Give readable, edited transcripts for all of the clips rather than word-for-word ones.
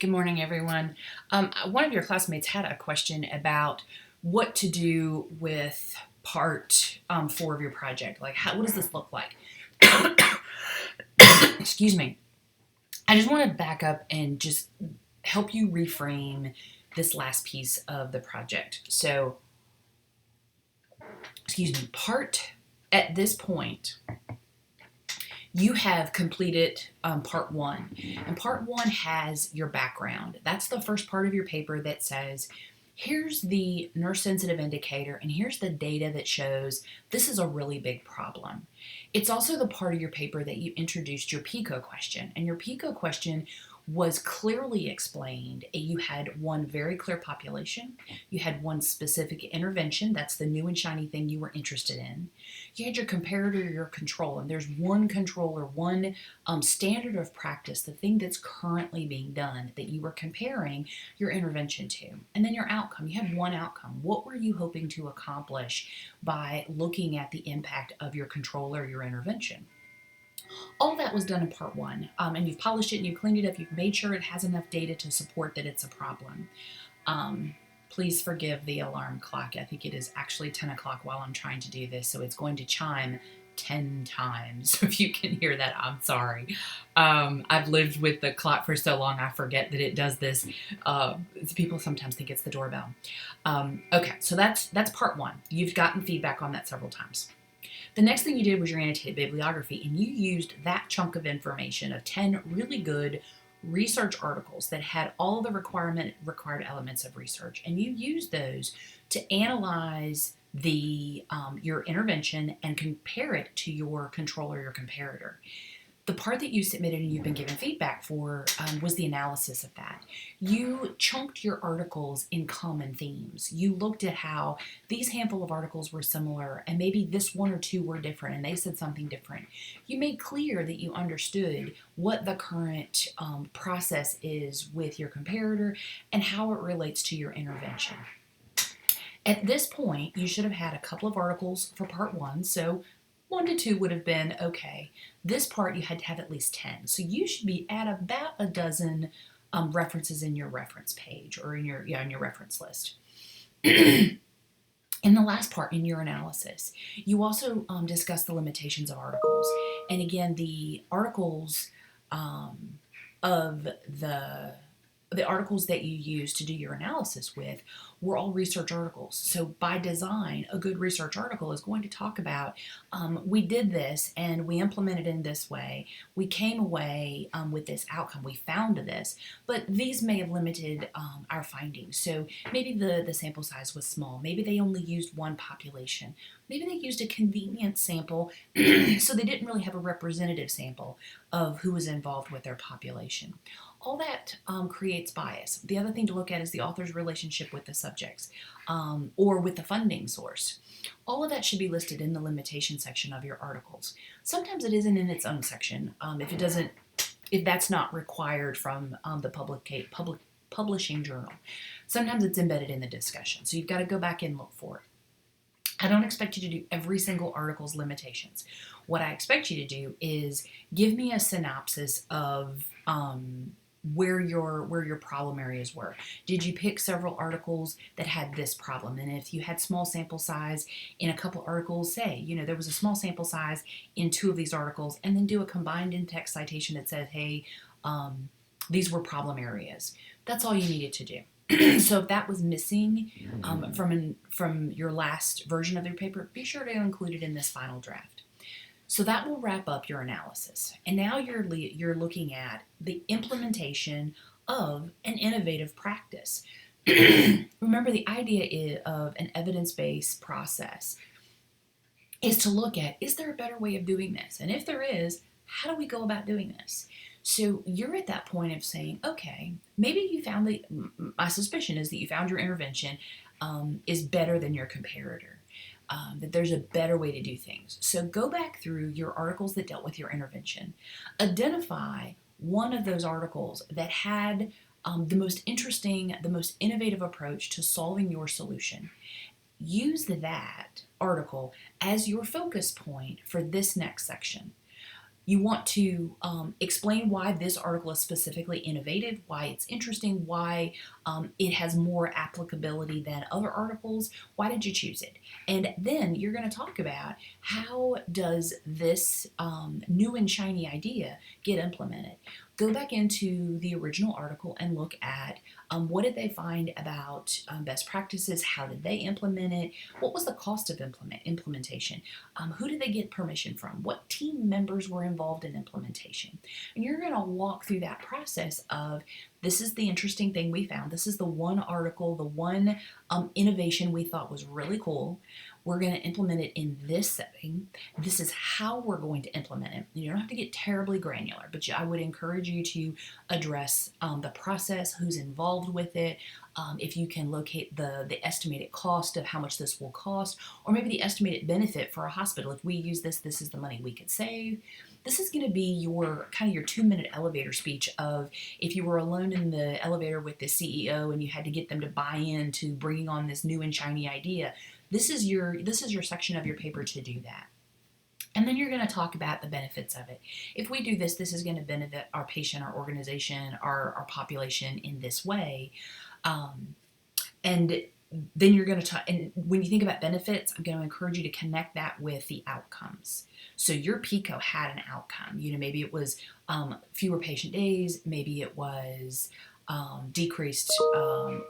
Good morning, everyone. One of your classmates had a question about what to do with part 4 of your project. Like, what does this look like? Excuse me. I just want to back up and just help you reframe this last piece of the project. So, excuse me, at this point, you have completed part 1. And part 1 has your background. That's the first part of your paper that says, here's the nurse sensitive indicator, and here's the data that shows this is a really big problem. It's also the part of your paper that you introduced your PICO question. And your PICO question was clearly explained. You had one very clear population. You had one specific intervention. That's the new and shiny thing you were interested in. You had your comparator, your control, and there's one control or one standard of practice, the thing that's currently being done that you were comparing your intervention to. And then your outcome. You had one outcome. What were you hoping to accomplish by looking at the impact of your control or your intervention? All that was done in part 1, and you've polished it and you've cleaned it up. You've made sure it has enough data to support that it's a problem. Please forgive the alarm clock. I think it is actually 10 o'clock while I'm trying to do this, so it's going to chime 10 times. So if you can hear that, I'm sorry. I've lived with the clock for so long, I forget that it does this. People sometimes think it's the doorbell. Okay, so that's part 1. You've gotten feedback on that several times. The next thing you did was your annotated bibliography, and you used that chunk of information of 10 really good research articles that had all the required elements of research, and you used those to analyze your intervention and compare it to your control or your comparator. The part that you submitted and you've been given feedback for was the analysis of that. You chunked your articles in common themes. You looked at how these handful of articles were similar and maybe this one or two were different and they said something different. You made clear that you understood what the current process is with your comparator and how it relates to your intervention. At this point, you should have had a couple of articles for part 1, so 1 to 2 would have been okay. This part you had to have at least 10. So you should be at about a dozen references in your reference page or in your reference list. In the last part, in your analysis, you also discussed the limitations of articles. And again, the articles of the articles that you use to do your analysis with were all research articles. So by design, a good research article is going to talk about, we did this and we implemented it in this way. We came away with this outcome. We found this, but these may have limited our findings. So maybe the sample size was small. Maybe they only used one population. Maybe they used a convenient sample, so they didn't really have a representative sample of who was involved with their population. All that creates bias. The other thing to look at is the author's relationship with the subjects or with the funding source. All of that should be listed in the limitation section of your articles. Sometimes it isn't in its own section if that's not required from the publishing journal. Sometimes it's embedded in the discussion, so you've got to go back and look for it. I don't expect you to do every single article's limitations. What I expect you to do is give me a synopsis of where your problem areas were. Did you pick several articles that had this problem? And if you had small sample size in a couple articles, say, there was a small sample size in 2 of these articles, and then do a combined in-text citation that says, hey, these were problem areas. That's all you needed to do. So if that was missing from your last version of your paper, be sure to include it in this final draft. So that will wrap up your analysis. And now you're looking at the implementation of an innovative practice. Remember, the idea of an evidence-based process is to look at, is there a better way of doing this? And if there is, how do we go about doing this? So you're at that point of saying, okay, maybe you found my suspicion is that you found your intervention is better than your comparator. That there's a better way to do things. So go back through your articles that dealt with your intervention. Identify one of those articles that had the most interesting, the most innovative approach to solving your solution. Use that article as your focus point for this next section. You want to explain why this article is specifically innovative, why it's interesting, why it has more applicability than other articles. Why did you choose it? And then you're going to talk about how does this new and shiny idea get implemented. Go back into the original article and look at what did they find about best practices, how did they implement it, what was the cost of implementation, who did they get permission from, what team members were involved in implementation. And you're going to walk through that process of this is the interesting thing we found. This is the one article, the one innovation we thought was really cool. We're going to implement it in this setting. This is how we're going to implement it. You don't have to get terribly granular, but I would encourage you to address the process, who's involved with it, if you can locate the estimated cost of how much this will cost, or maybe the estimated benefit for a hospital. If we use this, this is the money we could save. This is going to be your kind of your 2-minute elevator speech of if you were alone in the elevator with the CEO and you had to get them to buy in to bringing on this new and shiny idea. This is your section of your paper to do that. And then you're going to talk about the benefits of it. If we do this, this is going to benefit our patient, our organization, our population in this way. And then you're going to talk, and when you think about benefits, I'm going to encourage you to connect that with the outcomes. So your PICO had an outcome. Maybe it was fewer patient days, maybe it was decreased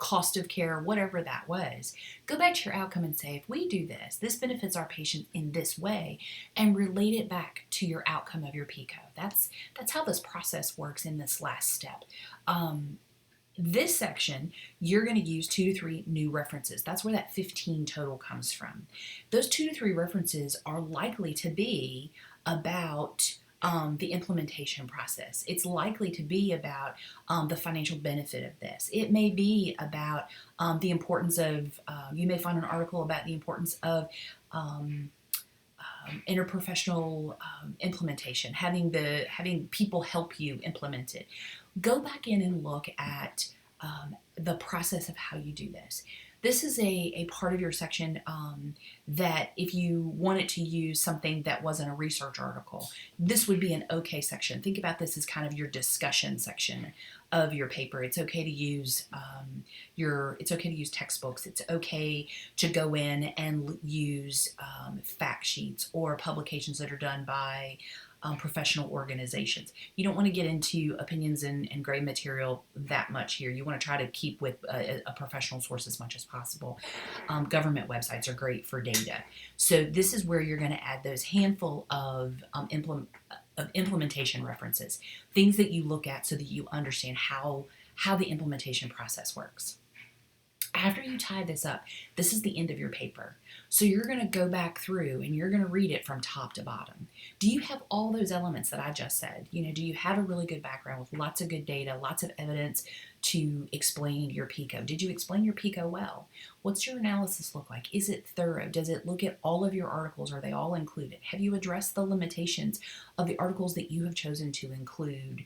cost of care, whatever that was. Go back to your outcome and say, if we do this, this benefits our patients in this way, and relate it back to your outcome of your PICO. That's how this process works in this last step. This section, you're going to use 2 to 3 new references. That's where that 15 total comes from. Those 2 to 3 references are likely to be about the implementation process. It's likely to be about the financial benefit of this. It may be about the importance of, you may find an article about the importance of interprofessional implementation, having people help you implement it. Go back in and look at the process of how you do this. This is a part of your section that if you wanted to use something that wasn't a research article, this would be an okay section. Think about this as kind of your discussion section of your paper. It's okay to use textbooks. It's okay to go in and use fact sheets or publications that are done by professional organizations. You don't want to get into opinions and grade material that much here. You want to try to keep with a professional source as much as possible. Government websites are great for data. So this is where you're going to add those handful of implementation references, things that you look at so that you understand how the implementation process works. After you tie this up, this is the end of your paper. So you're going to go back through and you're going to read it from top to bottom. Do you have all those elements that I just said? Do you have a really good background with lots of good data, lots of evidence to explain your PICO? Did you explain your PICO well? What's your analysis look like? Is it thorough? Does it look at all of your articles? Are they all included? Have you addressed the limitations of the articles that you have chosen to include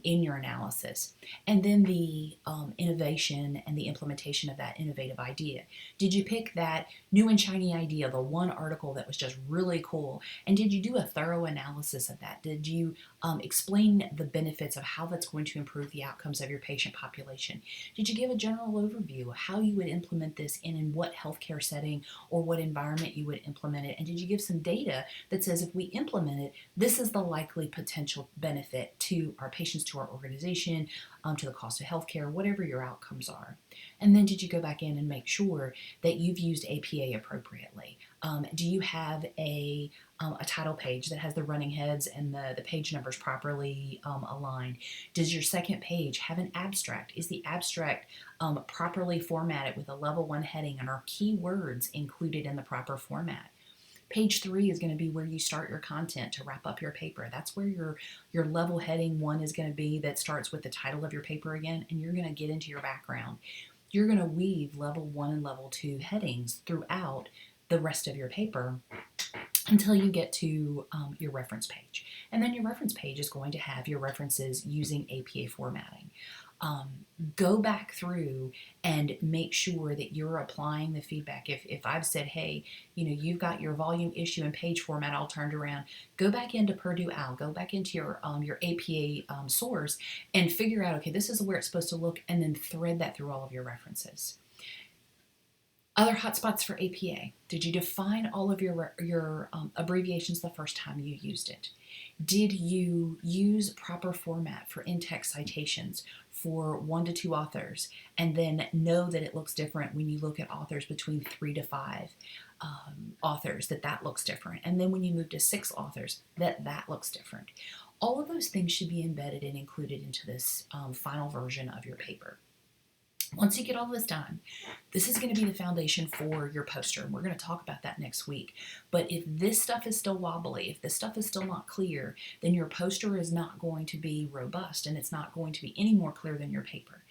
in your analysis? And then the innovation and the implementation of that innovative idea. Did you pick that new and shiny idea, the one article that was just really cool, and did you do a thorough analysis of that? Did you explain the benefits of how that's going to improve the outcomes of your patient population? Did you give a general overview of how you would implement this and in what healthcare setting or what environment you would implement it? And did you give some data that says if we implement it, this is the likely potential benefit to our patients, to our organization, to the cost of healthcare, whatever your outcomes are? And then did you go back in and make sure that you've used APA appropriately? Do you have a title page that has the running heads and the page numbers properly aligned? Does your second page have an abstract? Is the abstract properly formatted with a level 1 heading and are keywords included in the proper format? Page 3 is going to be where you start your content to wrap up your paper. That's where your level heading 1 is going to be, that starts with the title of your paper again, and you're going to get into your background. You're going to weave level 1 and level 2 headings throughout the rest of your paper until you get to your reference page. And then your reference page is going to have your references using APA formatting. Go back through and make sure that you're applying the feedback. If I've said, hey, you've got your volume, issue, and page format all turned around, go back into Purdue OWL, go back into your APA source and figure out, okay, this is where it's supposed to look, and then thread that through all of your references. Other hotspots for APA. Did you define all of your abbreviations the first time you used it? Did you use proper format for in-text citations for 1 to 2 authors, and then know that it looks different when you look at authors between 3 to 5 authors, that looks different, and then when you move to 6 authors, that looks different? All of those things should be embedded and included into this final version of your paper. Once you get all this done, this is going to be the foundation for your poster, and we're going to talk about that next week. But if this stuff is still wobbly, if this stuff is still not clear, then your poster is not going to be robust, and it's not going to be any more clear than your paper.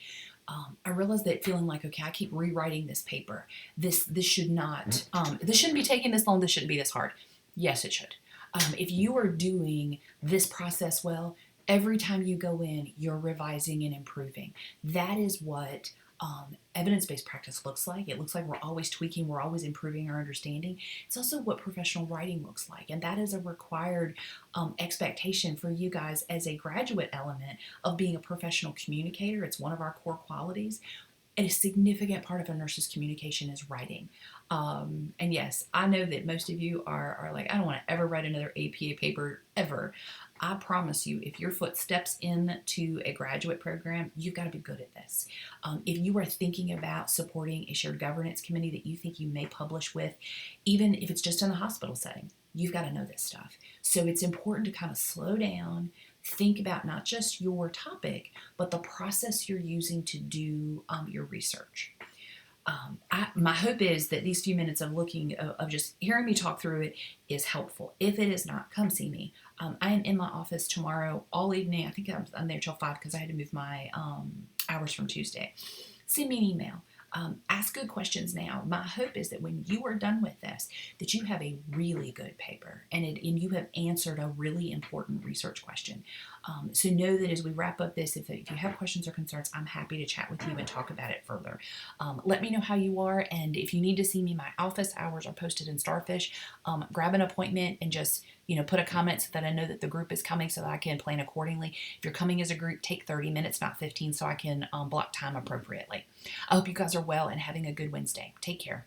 I realize that feeling like, okay, I keep rewriting this paper. This should not, this shouldn't be taking this long. This shouldn't be this hard. Yes, it should. If you are doing this process well, every time you go in, you're revising and improving. That is what evidence-based practice looks like. It looks like we're always tweaking, we're always improving our understanding. It's also what professional writing looks like, and that is a required expectation for you guys as a graduate element of being a professional communicator. It's one of our core qualities. And a significant part of a nurse's communication is writing. And yes, I know that most of you are like, I don't want to ever write another APA paper ever. I promise you, if your foot steps into a graduate program, you've got to be good at this. If you are thinking about supporting a shared governance committee that you think you may publish with, even if it's just in the hospital setting, you've got to know this stuff. So it's important to kind of slow down, think about not just your topic, but the process you're using to do your research. My hope is that these few minutes of just hearing me talk through it is helpful. If it is not, come see me. I am in my office tomorrow all evening. I think I'm there till 5 because I had to move my hours from Tuesday. Send me an email. Ask good questions now. My hope is that when you are done with this, that you have a really good paper and you have answered a really important research question. So know that as we wrap up this, if you have questions or concerns, I'm happy to chat with you and talk about it further. Let me know how you are, and if you need to see me, my office hours are posted in Starfish. Grab an appointment and just put a comment so that I know that the group is coming so that I can plan accordingly. If you're coming as a group, take 30 minutes, not 15, so I can block time appropriately. I hope you guys are well and having a good Wednesday. Take care.